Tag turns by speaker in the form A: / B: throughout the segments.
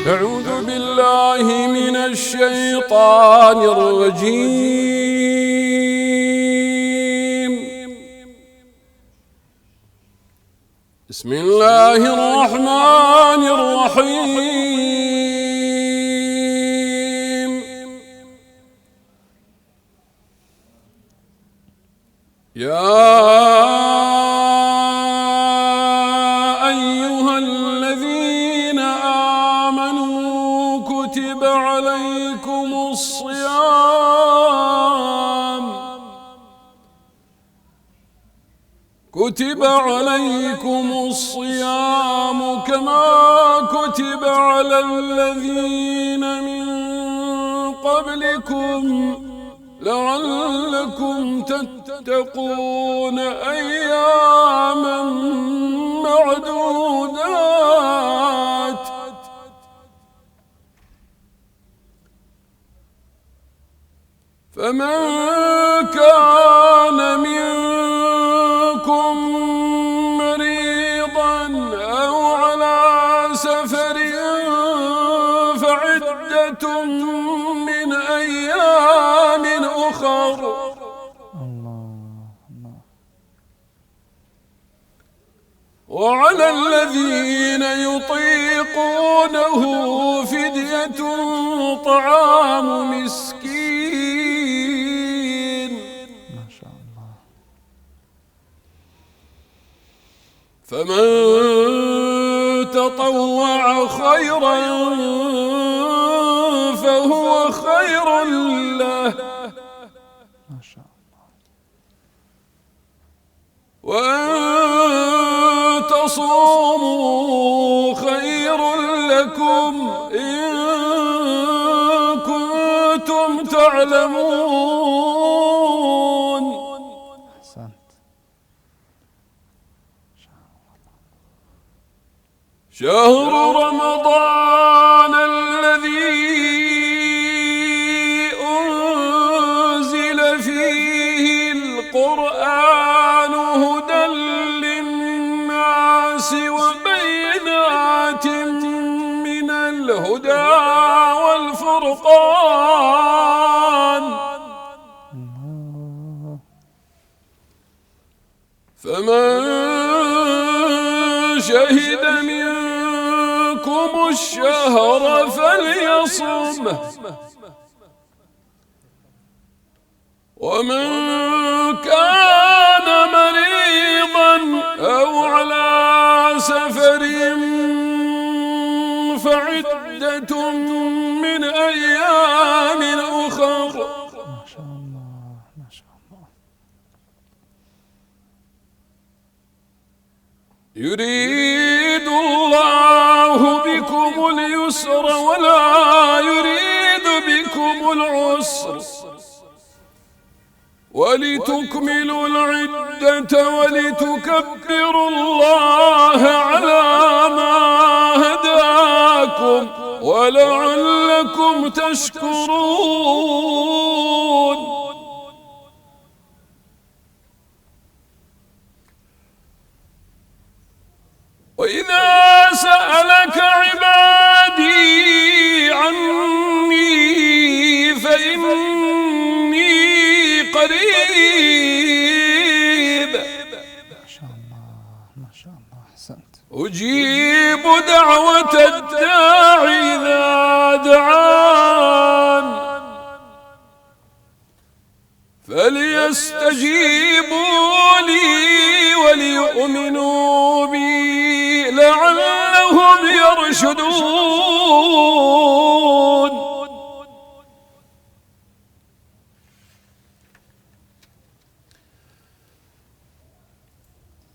A: أعوذ بالله من الشيطان الرجيم. بسم الله الرحمن الرحيم. يا أيها الذين آمنوا كتب عليكم الصيام كما كتب على الذين من قبلكم لعلكم تتقون أياما معدودات. فمن كان منكم مريضا أو على سفر فعدة من أيام أخر. وعلى الذين يطيقونه فدية طعام مسكين.
B: ما شاء الله.
A: فمن تطوع خيرا فهو خير له.
B: ما شاء الله.
A: وأن تصوموا خير لكم إن كنتم تعلمون.
B: أحسنت.
A: شهر رمضان الذي أنزل فيه القرآن هدى للناس وبينات من الهدى والفرقان. فمن شهد منكم الشهر فليصمه. ومن كان مريضا أو على سفر فعدة من أيام أخر.
B: ما شاء الله. ما شاء الله.
A: يريد الله بكم اليسر ولا يريد بكم العسر ولتكملوا العدة ولتكبروا الله على ما هداكم ولعلكم تشكرون. وإذا سألك عبادي عني فإني قريب.
B: ما شاء الله. ما شاء الله. أحسنت.
A: أجيب دعوة الداعي إذا دعان فليستجيبوا لي وليؤمنوا بي لعلهم يرشدون.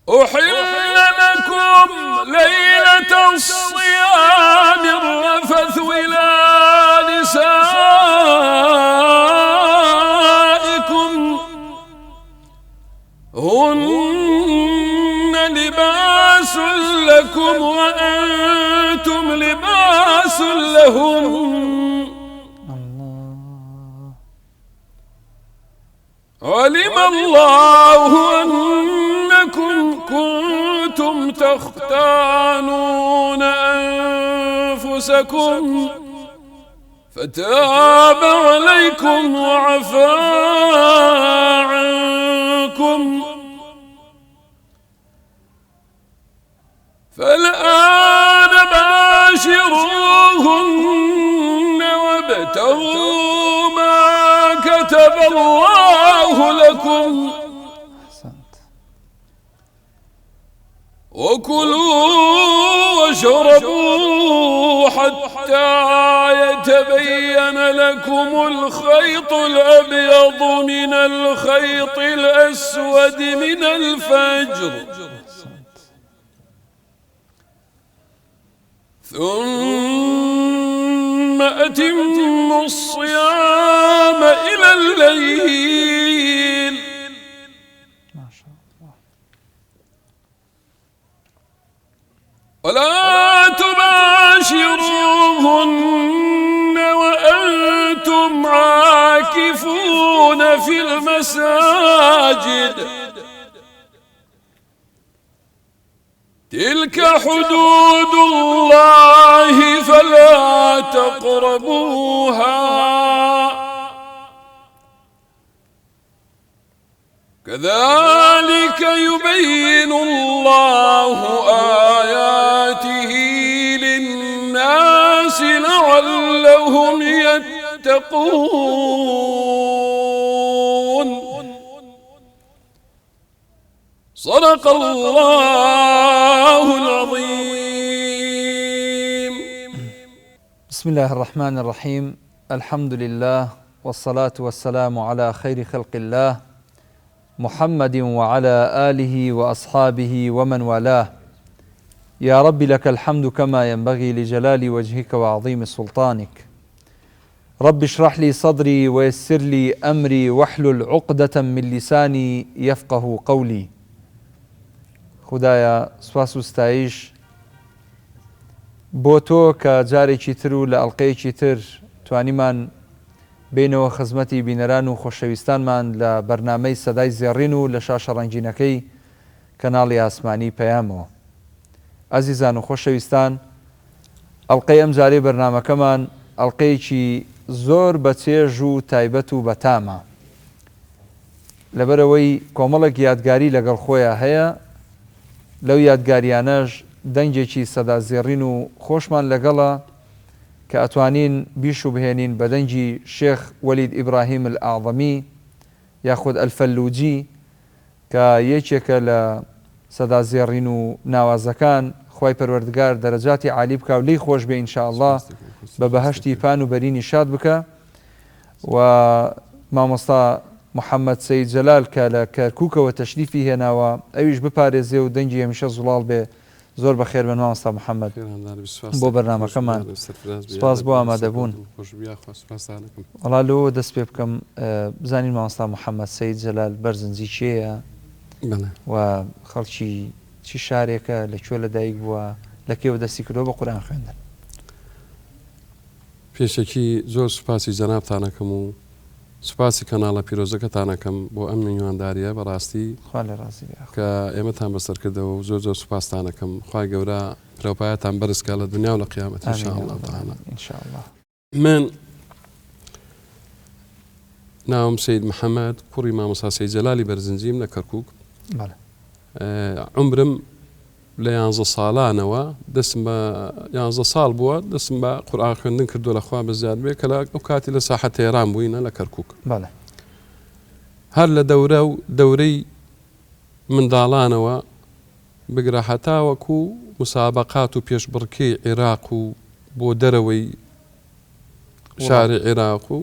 A: أحل لكم ليلة الصيام الرفث إلى نسائكم هن لباس لكم وأنتم لباس لهم. علم الله أنكم كنتم تختانون أنفسكم فتاب عليكم وعفى عنكم فالآن باشروهن وابتغوا ما كتب الله لكم
B: أحسنت.
A: وكلوا واشربوا حتى يتبين لكم الخيط الأبيض من الخيط الأسود من الفجر ثم أتموا الصيام إلى الليل
B: ما شاء الله.
A: ولا تباشروهن وأنتم عاكفون في المساجد تلك حدود الله فلا تقربوها كذلك يبين الله آياته للناس لعلهم يتقون صدق الله العظيم.
B: بسم الله الرحمن الرحيم. الحمد لله والصلاة والسلام على خير خلق الله محمد وعلى آله وأصحابه ومن والاه. يا رب لك الحمد كما ينبغي لجلال وجهك وعظيم سلطانك. رب اشرح لي صدري ويسر لي أمري واحلل عقدة من لساني يفقه قولي. خدایا سواس و ستایش بۆ تۆ کە جارێکی تر و لە ئەڵقەیەکی تر توانیمان بینەوە خزمەتی بینەران و خۆشەویستانمان لە بەرنامەی سەدای زێڕین و لە شاشە ڕەنگینەکەی کەناڵی ئاسمانی پەیامەوە. ئازیزان و خۆشەویستان، ئەڵقەی ئەم جارێ بەرنامەکەمان ئەڵقەیەکی زۆر بەچێژ و تایبەت و بەتامە، لەبەرەوەی کۆمەڵێک یادگاری لەگەڵ خۆیان هەیە. لەو یادگاریانەش دەنگێکی سەدا زێڕین و خۆشمان لەگەڵە کە ئەتوانین بیش و بهێنین بە دەنگی شێخ وەلید ئیبراهیم الئاعظەمی یاخود ئەلفەلوجی کە یەکێکە لە سەدا زێڕین و ناوازەکان. خوای پەروەردگار دەرەجاتی عالی بکە و لی خۆش بێ ئینشاءالله، بە بەهەشتی پان و بەرینی شاد بکە. و مامۆستا محەممەد سەید جەلال کە لە کەرکووکەوە تەشریفی هێناوە ئەویش بپارێزێ و دەنگی هەمیشە زوڵاڵ بێ. زۆر بەخێر بن مامۆستا محەممەد بۆ بەرنامەکەمان. سپاس بۆ ئامادەبوون. وەڵا لەوە دەست پێ بکەم بزانین مامۆستا محەممەد سەید جەلال بەرزنجی چێیە و خەڵکی چی شارێکە، لەکوێ لەدایک بووە، لەکێوە دەستی کردەوە بە قورئان خوێندن.
C: پێشێکی زۆر سوپاسی جەنابتانەکەم و سوپاسی کەناڵە پیرۆزەکەتانەکەم بۆ ئەم میوانداریە بەڕاستی کە ئێمەتان بەسەر کردەوە و زۆر زۆر سوپاستانەکەم. خوای گەورە پرۆپایەتان بەرزکە لە دنیا و لە قیامەت ئینشاءالله تعالی. من ناوم سید محەممەد کوڕی مامۆستا سەید جەلالی بەرزنجیم لە کەرکووک. عمرم لە 11 ساڵانەوە دەستم بە 11 ساڵ بووە دەستم بە قورئان خوێندن کردو لەخوا بەزیاد بێ کە ئەو کاتی لە ساحە تێران بووینە لە کەرکووک. هەر لە دەورەی منداڵانەوە بگرە هەتاوەکو مسابقات و پێشبڕکێی عێراق و بۆ دەرەوەی شاری عێراق و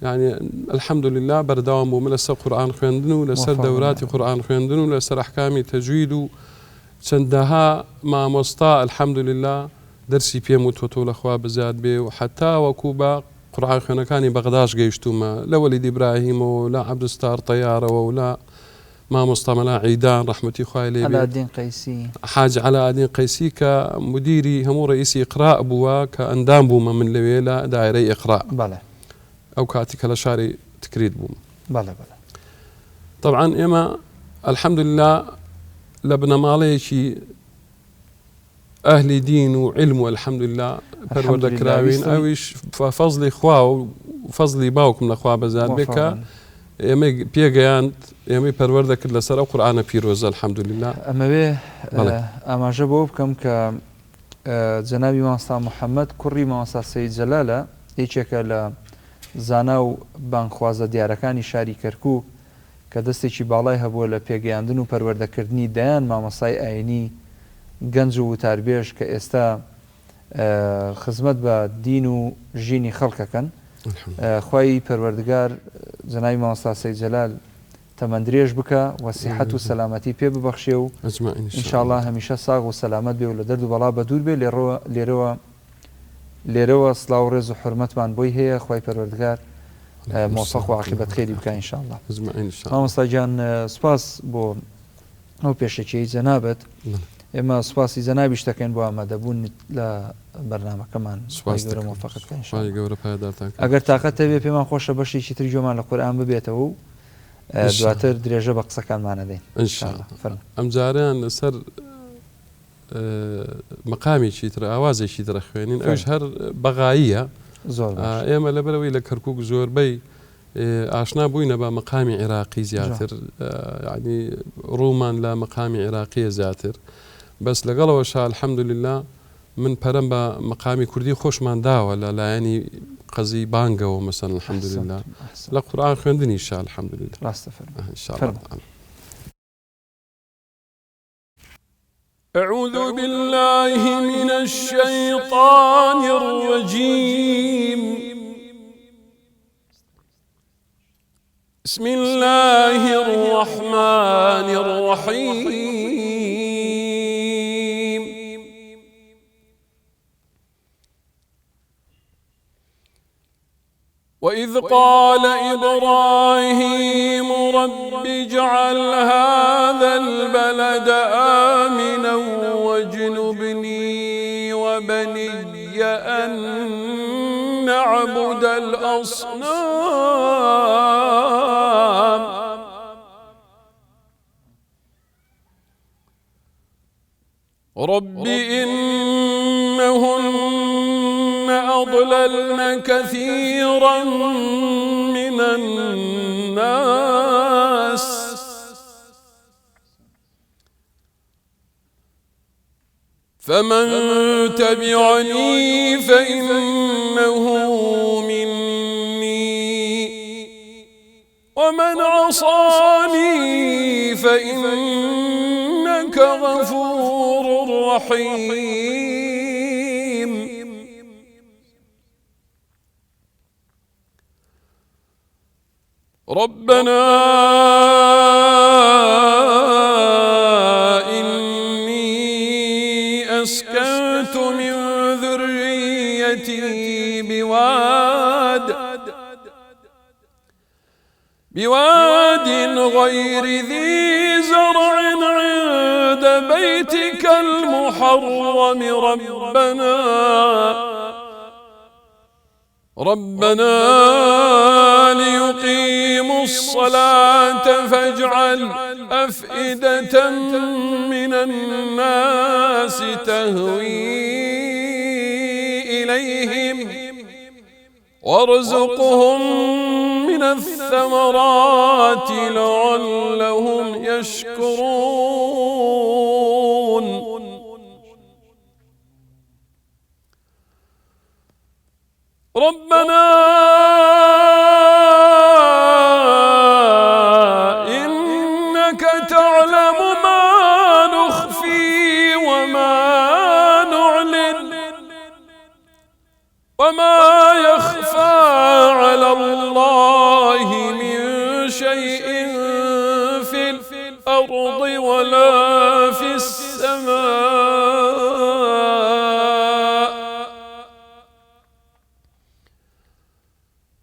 C: يعني الحمد لله بەردەوام بووم لەسەر قورئان خوێندن و لەسەر دەوراتی قورئان خوێندن و لەسەر ئەحکامی تەجوید و چەندەها مامۆستا الحمد لله دەرسی پێم وتۆتۆ لەخوا بزیاد بێ و حتا وەکو بە قورئان خوێنەکانی بەغداش گەیشتومە لە وەلید ئیبراهیمەوە و لە عەبدولستار تەیارەوە و لە مامۆستا مەلا عیدان ڕەحمەتی خوای لێ بێ، حاج عەلاءالدین قەیسی کە مدیری هەموو ڕئیسی ئیقرا بووە کە ئەندام بوومە من لەوێ لە دایرەی ئیقرا ئەو کاتی کە لە شاری تکریت بووم. طبعا ئێمە الحمد لله لە بنەماڵەیەکی أهل دين وعلم والحمد لله پەروەردە کراوین ئەویش فەزلی خوا و فەزلی باوکم لە خوا بەزار بێ کە ئێمە پێگەیاند ئێمەی پەروەردە کرد لەسەر ئەو قورئانە پیرۆزە الحەمد لله.
B: ئەمەوێ ئاماژە بۆ بکەم کە جەنابی مامۆستا محەممەد کوڕی مامۆستا سەید جەلالە یەکێکە لە زانا و بانخوازە دیارەکانی شاری کەرکووک کە دەستێکی باڵای هەبووە لە پێگەیاندن و پەروەردەکردنی دەیان مامۆستای ئاینی گەنج و وتاربێژ کە ئێستا خزمەت بە دین و ژینی خەڵکەکەن. خوای پەروەردگار جەنابی مامۆستا سەید جەلال تەمەندرێژ بکە و سیحەت و سەلامەتی پێ ببەخشێ و ئینشاءالله هەمیشە ساغ و سەلامەت بێ و لە دەرد و بەڵا بە دوور بێ. لێرەوە سڵاو و ڕێز و حورمەتمان بۆی هەیە. خوای پەروەردگار مۆفەق و عاقبەت خێری بکە ئینشاءالله. مامۆستا گیان سوپاس بۆ ئەو پێشەکیەی جەنابەت. ئێمە سوپاسی جەنابیش دەکەین بۆ ئامادەبوون لە بەرنامەکەمان. گەورە مۆفەقت بکە ئینشاءالله. ئەگەر تاقەت هەبێ پێمان خۆشە بەشێکی تری جۆمان لە قورئان ببێتەوە و دواتر درێژە بە قسەکانمانە دێن ئینشاءالله.
C: ئەم جاریان لەسەر مەقامێکی تر ئاوازێکی ترە خوێنین ئەوش هەر بەغاییە. ئێمە لەبەرەوەی لە کەرکووک زۆربەی ئاشنا بووینە بە مەقامی عێراقی زیاتر، ینی ڕوومان لە مەقامی عێراقیە زیاتر، بەس لەگەڵەوەش الحەمد لله من پەرەم بە مەقامی کوردی خۆشمان داوە لە لایەنی قەزی بانگەوە مەسەن الحەمد لله لە قورئان خوێندنی شا الحەمد لله.
B: ڕاستە
C: ئینشاءالله.
A: أعوذ بالله من الشيطان الرجيم. بسم الله الرحمن الرحيم. وإذ قال إبراهيم رب اجعل هذا البلد آمنا واجنبني وبني أن نعبد الأصنام. رب إنهن أضللن كثيرا من الناس فمن تبعني فإنه مني ومن عصاني فإنك غفور رحيم. ربنا إني أسكنت من ذريتي بواد غير ذي زرع عند بيتك المحرم ربنا ليقيموا الصلاة فاجعل أفئدة من الناس تهوي إليهم وارزقهم من الثمرات لعلهم يشكرون. ربنا إنك تعلم ما نخفي وما نعلن وما يخفى على الله من شيء في الأرض ولا في السماء.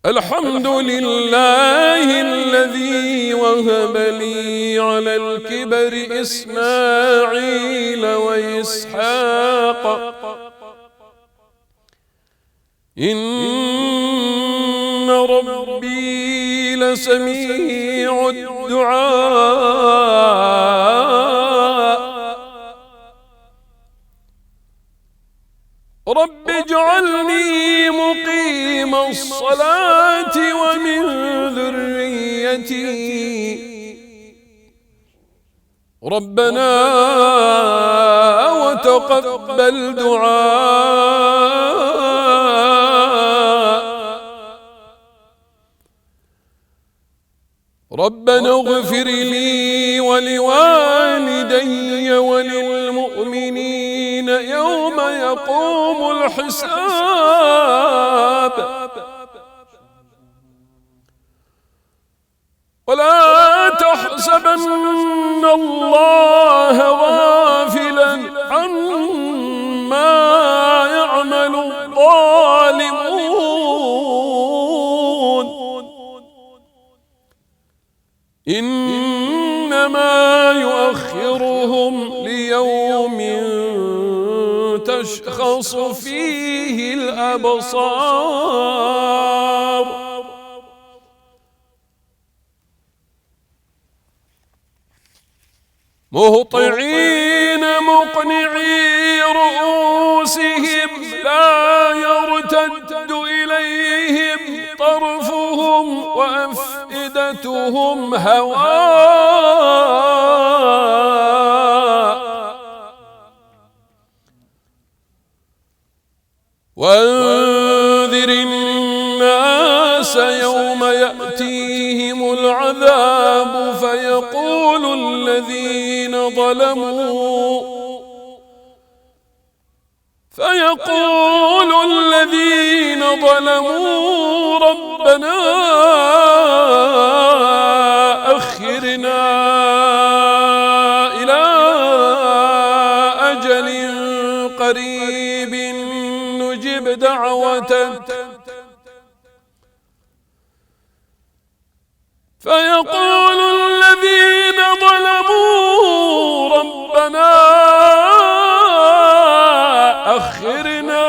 A: الحمد لله الذي وهب لي على الكبر إسماعيل وإسحاق إن ربي لسميع الدعاء. رب اجعلني مقيم الصلاة ومن ذريتي ربنا وتقبل دعاء ربنا اغفر لي ولوالدي وللمؤمنين يوم يقوم الحساب ولا تحسبن الله غافلا عما يعمل الظالمون إنما يؤخرهم ليوم تشخص فيه الأبصار مهطعين مقنعي رؤوسهم لا يرتد إليهم طرفهم وأفئدتهم هواء وانذر الناس يوم يأتيهم العذاب فيقول الذين ظلموا ربنا أخرنا إلى أجل قريب نجب دعوتك فيقول الذين ظلموا ربنا أخرنا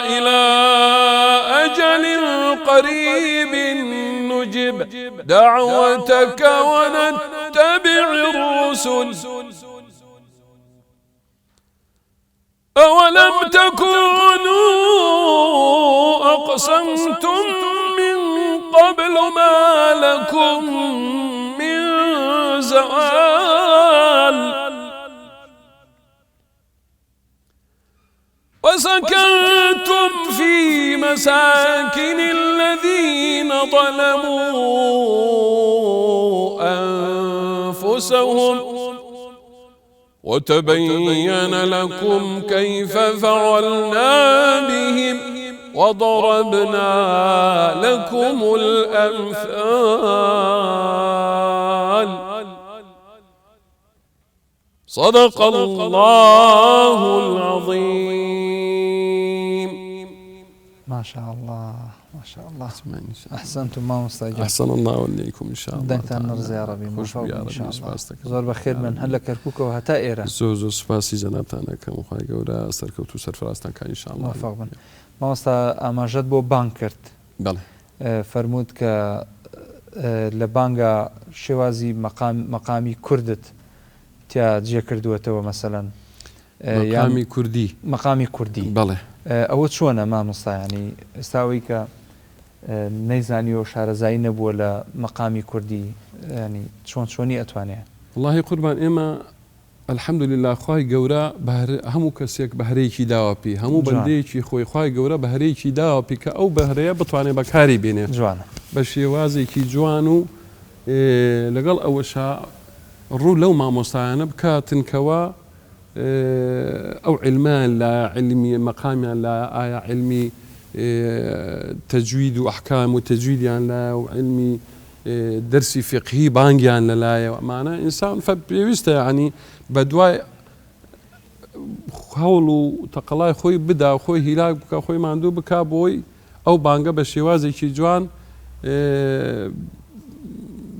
A: إلى أجل قريب نجب دعوتك ونتبع الرسل أولم تكونوا أقسمتم من قبل ما لكم من زوال وسكنتم في مساكن الذين ظلموا أنفسهم وتبين لكم كيف فعلنا بهم وضربنا لكم الأمثال صدق الله العظيم.
B: ما شاء الله ما شاء الله أحسنتم ما مستجاب.
C: أحسن الله وإليكم إن شاء الله.
B: دنتان نرزي يا ربي موفق إن شاء الله. زور بخير من هلا كركوك وهتا إيران.
C: زور سپاسی جنابتان كم خواهی گوره سرکوت و سرفراستان که إن شاء الله.
B: موفق بن. ما مستا أماجد بو بانك کرد.
C: بله.
B: فرمود که لبانگا شوازی مقامی کردت تیا جه کردوتەوە مثلا مقامی کوردی
C: بەڵێ
B: ئەوە چۆنە مامۆستا ینی ئێستاوەی کە نەیزانیوە شارەزایی نەبووە لە مقامی کوردی ینی چۆنی ئەتوانێت
C: والله قوربان ئێمە الحەمدولله خوای گەورە هەموو کەسێک بەهرەیەکی داوە پێی هەموو بەندەیەکی خۆی خوای گەورە بەهرەیەکی داوە پێی کە ئەو بەهرەیە بتوانێت بەکاری بێنێت
B: جوانە
C: بە شێوازێکی جوان و لەگەڵ ئەوەشا ڕوو لەو مامۆستایانە بکاتنکەوە ئەو علمان لە علمی مەقامیان لە ئایا علمی تەجوید و ئەحکام و تەجویدیان لە و علمی دەرسی فقهی بانگیان لەلایەوە ئەمانە ئینسان پێویستە یعنی بە دوای هەوڵ و تەقەڵای خۆی بدا و خۆی هیلاک بکە خۆی ماندوو بکا بۆی ئەو بانگە بە شێوازێکی جوان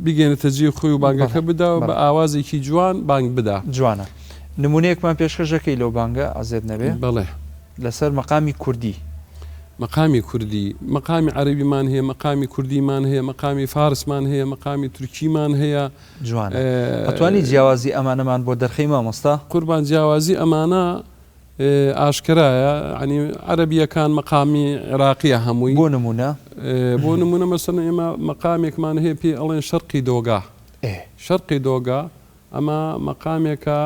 C: بگەێنێتە جێ خۆی و بانگەکە بدا و بە ئاوازێکی جوان بانگ بدا.
B: جوانە. نمونەیەکمان پێشکەشەکەی لەو بانگە ئازێت نەبێ؟
C: بەڵێ.
B: لەسەر مەقامی کوردی.
C: مەقامی کوردی، مەقامی عەرەبیمان هەیە، مەقامی کوردیمان هەیە، مەقامی فارسمان هەیە، مەقامی تورکیمان هەیە.
B: جوانە. ئەتوانی جیاوازی ئەمانەمان بۆ دەرخەی مامۆستا؟
C: قوربان جیاوازی ئەمانە ئاشکرایە ینی عەرەبیەکان مەقامی عێراقیە هەمووی بۆ نمونە مەسەڵەن ئێمە مەقامێکمان هەیە پێی ئەڵێن شەرقی دۆگا شەرقی دۆگا ئەمە مەقامێکە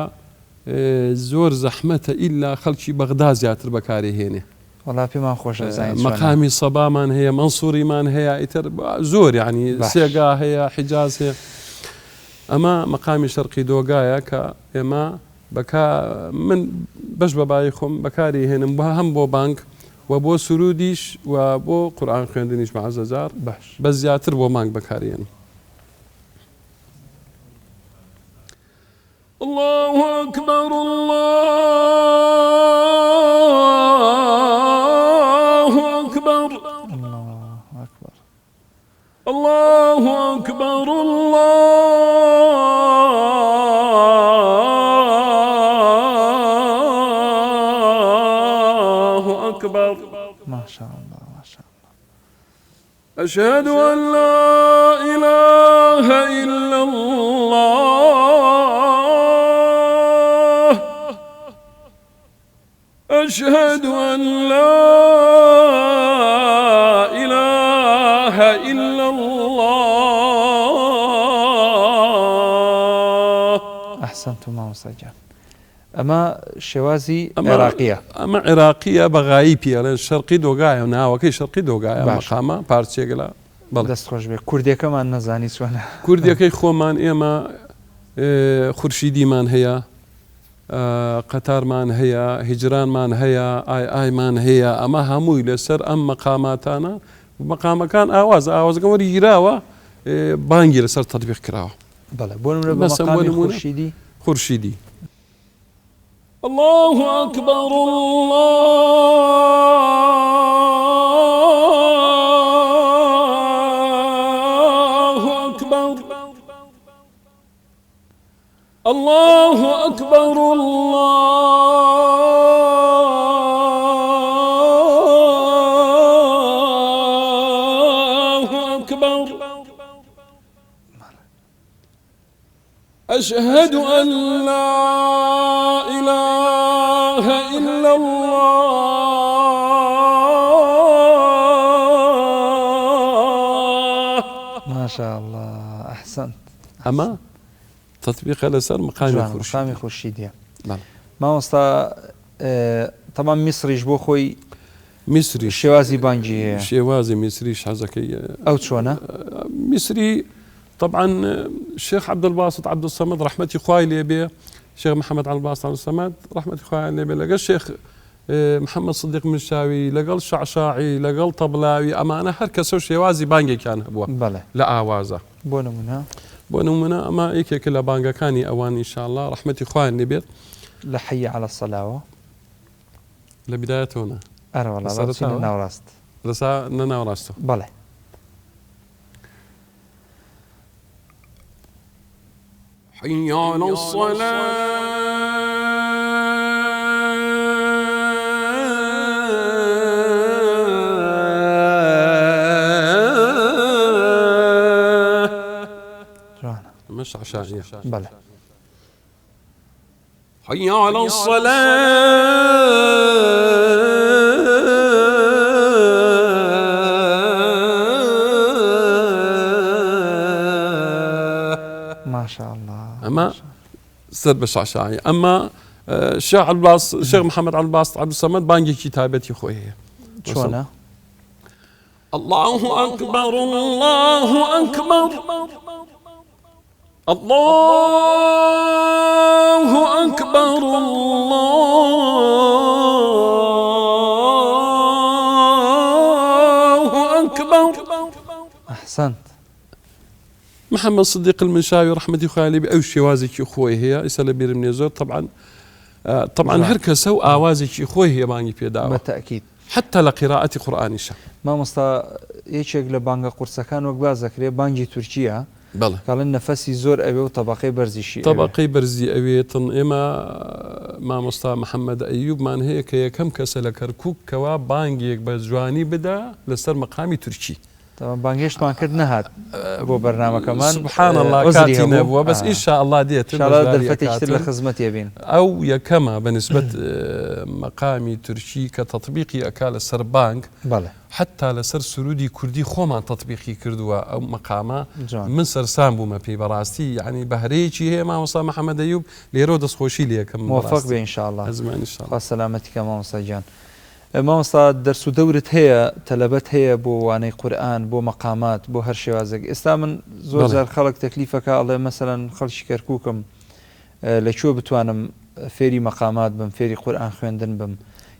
C: زۆر زەحمەتە ئیلا خەڵکی بەغدا زیاتر بەکارهێنێ
B: وڵا پێمان خۆشە
C: مەقامی سەبامان هەیە مەنسووریمان هەیە ئیتر زۆر ینی سێگا هەیە حیجاز هەیە ئەمە مەقامی شەرقی دۆگایە کە ئێمە من بەش بەبای خۆم بەکاری هێنم هەم بۆ بانک و بۆ سرودیش و بۆ قورئان خوێندنیش مەعەزەزار
B: باش
C: بە زیاتر بۆ مانگ بەکارهێنم.
A: الله أكبر الله أكبر الله أكبر الله أكبر
B: ما شاء الله ما شاء الله.
A: أشهد أن لا إله إلا الله أشهد أن لا إله إلا الله.
B: أحسنتم مامۆستا گیان. ئەمە شێوازی عێراقیە
C: ئەمە عێراقیە بەغایی پێڵێن شەرقی دۆگایە ناوەکەی شەرقی دۆگایە مەقامە پارچێگەلا
B: دەست خۆش بێ کوردەکەمان نەزانی چۆنە
C: کوردەکەی خۆمان ئێمە خورشیدیمان هەیە قەتارمان هەیە هیجرانمان هەیە ئایمان هەیە ئەمە هەمووی لەسەر ئەم مەقاماتانە مەقامەکان ئاوازەکە وەری گیراوە بانگی لەسەر تەطبیق کراوە.
B: بەڵێ بۆ نمونە بە مەقامی
C: خورشیدی
A: الله أكبر الله أكبر الله أكبر الله أكبر أشهد أن لا إله إلا الله.
B: ما شاء الله أحسنت.
C: أما تطبيق لسر مقامي
B: خورشیدیە. مامۆستا طبعا میسریش بۆ خۆی
C: میسری
B: شێوازی بانگی هەیە
C: شێوازی میسریش حەزەکەی
B: ئەو چۆنە
C: میسری طبعا الشيخ عبد الباسط عبد الصمد رحمتي خوای لێ بێ الشيخ محمد عبد الباسط عبد الصمد رحمتي خوای لێ بێ لەگەڵ الشيخ محمد صديق منشاوي لەگەڵ شعشاعی لەگەڵ تەبلاوی ئەمانە هەر کەسە شێوازی بانگێکیان هەبووە لە ئاوازە بۆ نمونە ئەمە یەکێکە لە بانگەکانی ئەوان ئینشاءالله رحمەتی خوایان لێ بێت
B: لە حەیە عەلە السەلاوە
C: لە بیدایەتەوە
B: ناوڕاست
C: لەسا نەناوڕاستەوە
B: بەڵێ
A: حي على الصلاة
C: مش عشائية
B: بلى
A: حي على الصلاة.
B: ما شاء الله.
C: أما سر بشعشاعي أما الشيخ عبد الباسط الشيخ محمد عبد الباسط عبد الصمد بانجي كتابتي خويه
B: شلونه
A: الله أكبر الله أكبر الله أكبر الله أكبر.
B: أحسنت.
C: محمد صديق المنشاوي رحمتي خوالي بأو شوازك خوي هي إسأل بير من يزور طبعا هركس هو آوازك خوي هي بانجي بيداوة
B: بالتأكيد
C: حتى لقراءة قرآن شا
B: مامۆستا یەکێک لە بانگە قورسەکان وەک باز دەکرێت بانگی تورکیە
C: بەڵێ
B: کاڵن نەفەسی زۆر ئەوێ و تەبەقەی بەرزیشی
C: تەبەقەی بەرزی ئەوێتن ئێمە مامۆستا محەممەد ئەیوبمان هەیە کە یەکەم کەسە لە کەرکووک کەوا بانگێک بە جوانی بدا لەسەر مەقامی تورکی
B: بانگێشتمان کرد نەهات بۆ بەرنامەکەمان
C: سبحان الله کاتی نەبووە بەس ئینشاء الله دێت
B: دەرفەتێکتر لە خزمەتی بین
C: ئەو یەکەمە بەنسبەت مەقامی تورکی کە تەطبیقی ئەکا لەسەر بانک حتا لەسەر سرودی کوردی خۆمان تەطبیقی کردووە ئەو مەقامە من سەرسام بوومە پێی بەڕاستی یعنی بەهرەیەکی هەیە مامۆستا محەممەد ئەیوب لێرە دەستخۆشی لێ یەکەم
B: موفق بێ ئینشاء الله خوا سەلامەتیکە مامۆستا گیان مامۆستا دەرس و دەورت هەیە تەلەبەت هەیە بۆ وانەی قورئان بۆ مەقامات بۆ هەر شێوازێک ئێستا من زۆر جار خەڵک تەکلیفەکە ئەڵێ مەسەلەن خەڵکی کەرکووکم لەکوێ بتوانم فێری مەقامات بم فێری قورئان خوێندن بم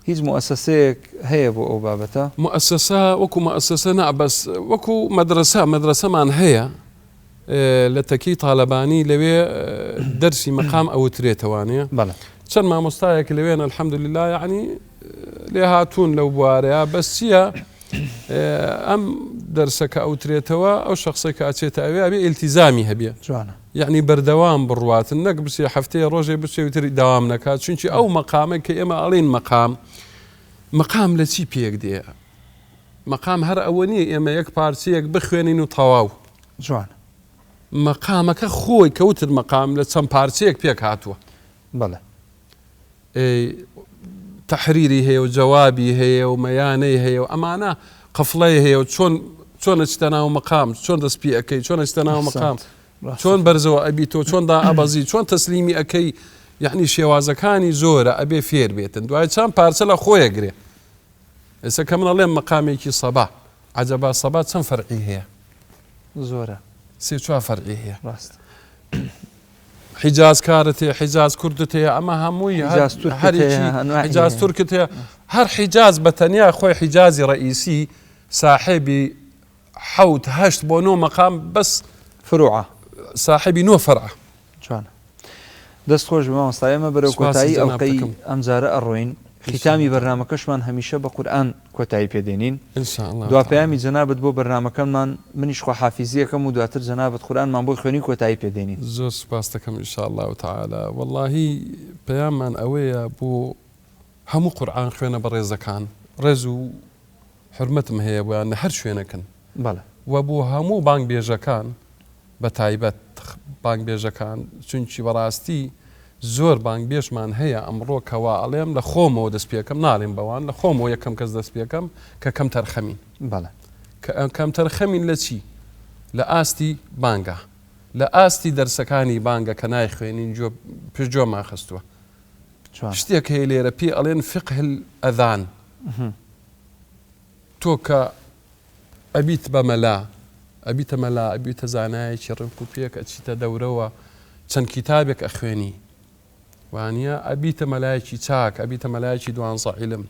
B: هیچ مؤسسەیەک هەیە بۆ ئەو بابەتە
C: مؤسسە وەکو مؤسسە نەبەس وەکو مەدرسەمان هەیە لە تەکی تاالبانی لەوێ دەرسی مەقام ئەوترێتەوانەیە چەند مامۆستایەک لەوێن الحەمدولله یعنی لێ هاتوون لەو بوارەیە بەس چییە ئەم دەرسەکە ئەوترێتەوە ئەو شخصێک ئاچێتە ئەوێ ئەبێ ئیلتیزامی هەبێ یعنی بەردەوام بڕواتن نەک بچێ هەفتەیە ڕۆژێ بچێتری داوام نەکات چونکی ئەو مەقامە کە ئێمە ئەڵێن مەقام لە چی پێک دێ مەقام هەر ئەوە نییە ئێمە یەک پارچەیەک بخوێنین و تەواو
B: جوان
C: مەقامەکە خۆی کەوتر مەقام لە چەند پارچەیەک پێک هاتووە
B: بەڵێ
C: تحریری هەیە و جوابی هەیە و مەیانەی هەیە و ئەمانە قفڵەی هەیە و چۆن ئەچتە ناو مەقام چۆن دەستپی ئەەکەی چۆن ئەچتە ناو مەقام چۆن بەرزەوە ئەبیتەوە چۆندا ئەبەزی چۆن تەسلیمی ئەەکەی یعنی شێوازەکانی زۆرە ئەبێ فێر بێتن دوای چەند پارچە لە خۆیەگرێ ئێستا کە من ئەڵێم مەقامێکی سەبا عەجەبا سەبا چەند فەرعی هەیە
B: زۆرە
C: سێ چوار فەرعی هەیە حیجاز کارت هەیە حیجاز کوردت هەیە ئەمە هەمووی حیجاز تورکت هەیە هەر حیجاز بە تەنیا خۆی حیجازی ڕئیسی ساحێبی حوت هەشت بۆ نۆ مەقام بەس
B: فروعە
C: ساحێبی نۆ فەرعە
B: جوانە دەست خۆش بە مامۆستا ئێمە بەرەو کۆتایی ئەڵقەی ئەمجارە ئەڕۆین ختامی بەرنامەکەشمان هەمیشە بە قورئان کۆتایی پێدێنین دوپەیامی جەنابەت بۆ بەرنامەکەممان منیش خوا حافیزیەکەم و دواتر جەنابەت قورئانمان بۆ خوێنی کۆتایی پێدێنین
C: زۆر سوپاس دەکەم ئینشاء الله تعالی واللهی پەیاممان ئەوەیە بۆ هەموو قورئان خوێنە بە ڕێزەکان ڕێز و حرمەتم هەیە بۆیان لە هەر شوێنەکەن و بۆ هەموو بانگ بێژەکان بە تایبەت بانگ بێژەکان چونکی بەڕاستی زۆر بانگ بێژمان هەیە ئەمڕۆ کەوا ئەڵێم لە خۆمەوە دەست پێکەم ناڵێم بەوان لە خۆمەوە یەکەم کەس دەست پێکەم کە کەم تەرخەمین کەم تەرخەمین لە چی لە ئاستی بانگە لە ئاستی دەرسەکانی بانگە کە نای خوێنین پێشجۆمان خستووە شتێک هەیە لێرە پێ ئەڵێن فقه ئەذان تۆ کە ئەبیت بە مەلا ئەبیتە مەلا ئەبیتە زانایەکی ڕنگ و پێک ئەچیتە دەورەوە چەند کتابێک ئەخوێنی وانە ئەبیتە مەلایەکی چاک ئەبیتە مەلایەکی دوانزە عیلم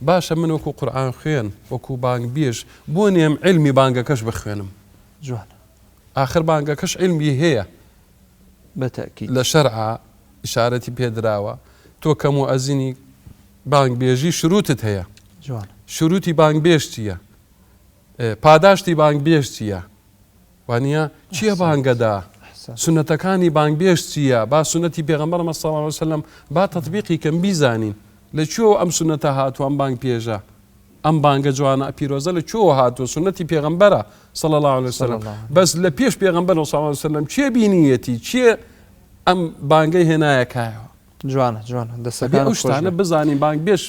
C: باشە من وەکو قورئان خوێن وەکو بانگ بێژ بۆ نێم علمی بانگەکەش بخوێنم
B: جوان
C: آخر بانگەکەش علمی هەیە
B: بەتەکید
C: لە شەرعا ئیشارەتی پێدراوە تۆ کە موئەزینی بانگ بێژی شروتت هەیە
B: جوان
C: شروتی بانگ بێژ چییە پاداشتی بانگ بێژ چییە وانە چییە بانگەدا سنەتەکانی بانگ بێژ چییە با سنەتی پێغەمبەر صلی الله علیه وسلم با تەطبیقی کەم بیزانین لەکوێوە ئەم سنەتە هاتووە ئەم بانگ پێژە ئەم بانگە جوانە پیرۆزە لەکوێوە هاتووە سنەتی پێغەمبەرە صلی الله علیه وسلم بەس لە پێش پێغەمبەر صلی الله علیه وسلم چێ بینیەتی چێ ئەم بانگەی هێنایەکایەوە
B: جوانە
C: دەسەکان ئەو شتانە بزانین بانگ بێژ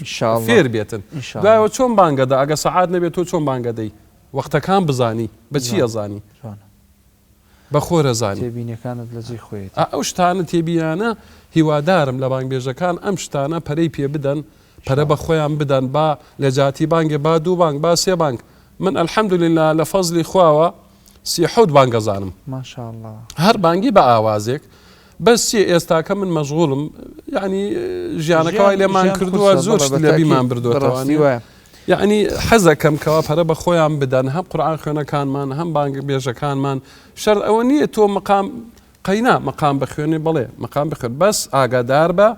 C: فێر بێتن دوایەوە چۆن بانگەدا ئەگە سەعات نەبێت تۆ چۆن بانگەدەی وەختەکان بزانی بەچی ئەزانی بە خۆرە زانی
B: تێبینیەکانت لە جێ خۆیت
C: ئەو شتانە تێبیانە هیوادارم لە بانگ بێژەکان ئەم شتانە پەرەی پێ بدەن پەرە بە خۆیان بدەن با لە جاتی بانگێ با دوو بانگ با سێ بانگ من الحەمدولله لە فەزلی خواوە سیحەوت بانگەزانم
B: ماشاءالله
C: هەر بانگی بە ئاوازێک بەس چی ئێستاکە من مەشغوڵم یعنی ژیانەکەوای لێمان کردووە زۆر لە بیمان بردووەوە یعنی حەزەکەم کەوا پەرە بە خۆیان بدەن هەم قورئان خوێنەکانمان هەم بانگ بێژەکانمان شەرط ئەوە نییە تۆ مەقام قەینا مەقام بخوێنێ بڵێ مەقام بخوێن بەس ئاگادار بە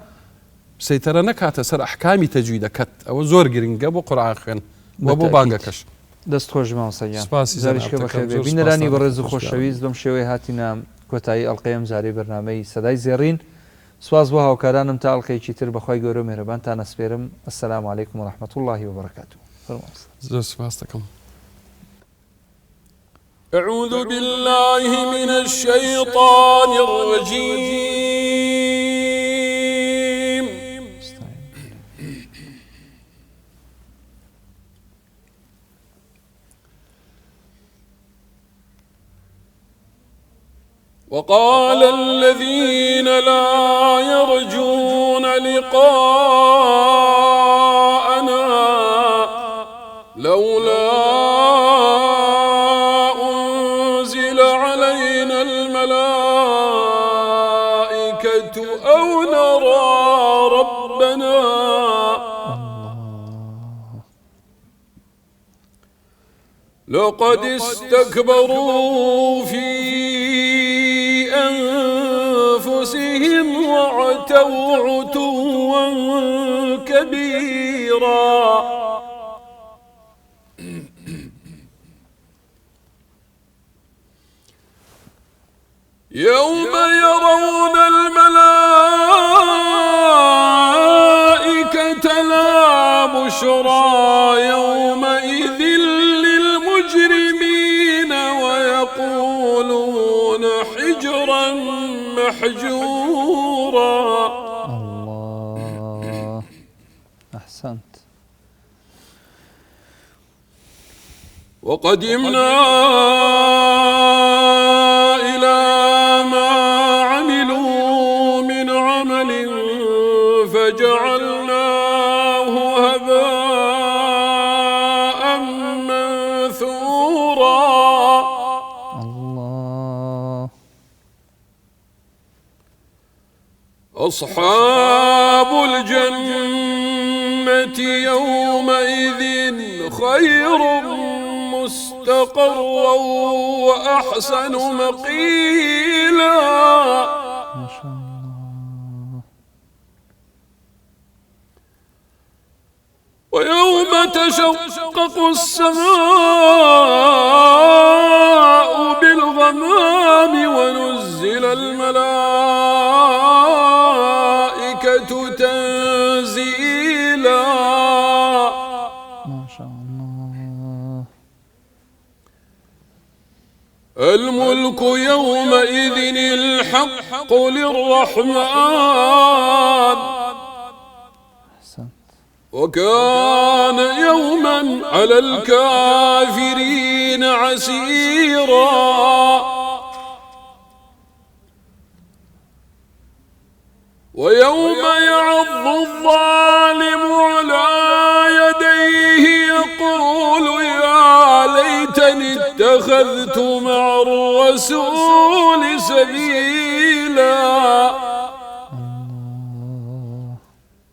C: سەیتەرە نەکاتە سەر ئەحکامی تەجوید دەکەت ئەوە زۆر گرنگە بۆ قورئان خوێن وە بۆ بانگەکەش
B: دەست خۆش مامۆستاگیان زاریشکە بەخێر بێ بینەرانی بەڕێز و خۆشەویست بەم شێوەیە هاتینە کۆتایی ئەڵقەیەم جارەی بەرنامەی سەدای زێڕین سواز بۆ هاوکارانم تا ئەڵقەیەکی تر بەخوای گەورە و مێرەبانتان ئەسپێرم ئەسەلامو عەلەیکوم وەڕەحمەتوڵڵاهی وبەرەکاتوه
C: زۆر سپاس دەکەم
A: أعوذ بالله من الشيطان الرجيم. وقال الذين لا يرجون لقاءنا لولا أنزل علينا الملائكة أو نرى ربنا لقد استكبروا في أنفسهم وعتوا عتوا كبيرا. يوم يرون الملائكة لا بشرى يومئذ للمجرمين ويقولون حجرا محجورا.
B: الله أحسنت.
A: وقدمنا إلى ما عملوا من عمل فجعلناه هباء منثورا.
B: الله.
A: أصحاب الجنة يومئذ خير مستقرا وأحسن مقيلا.
B: ما شاء الله.
A: ويوم تشقق السماء بالغمام ونزل الملائكة تنزيلا.
B: ما شاء الله.
A: الملك يومئذ الحق للرحمن وكان يوما على الكافرين عسيرا. ويوم يعض الظالم على يديه يقول يا ليتني اتخذت مع الرسول سبيلا.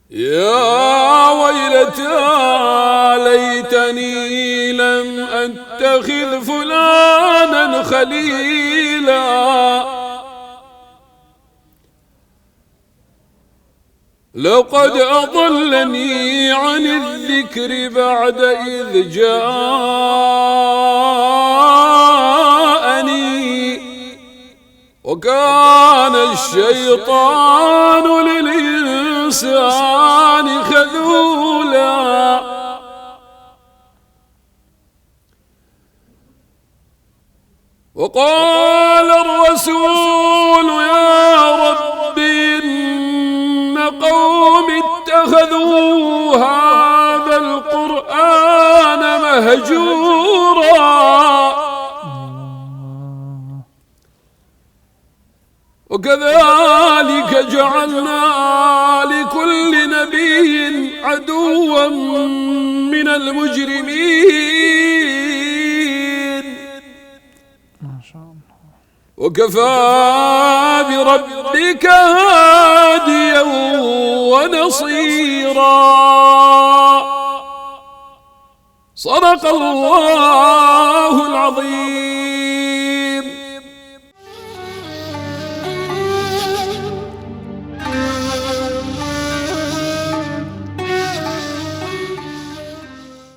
A: يا ويلتى ليتني لم أتخذ فلانا خليلا لقد أضلني عن الذكر بعد إذ جاءني وكان الشيطان للإنسان خذولا. وقال الرسول يا رب إن قوم اتخذوا هذا القرآن مهجورا. وكذلك جعلنا لكل نبي عدوا من المجرمين
B: ما شاء الله.
A: وكفى بربك هاديا ونصيرا. صدق الله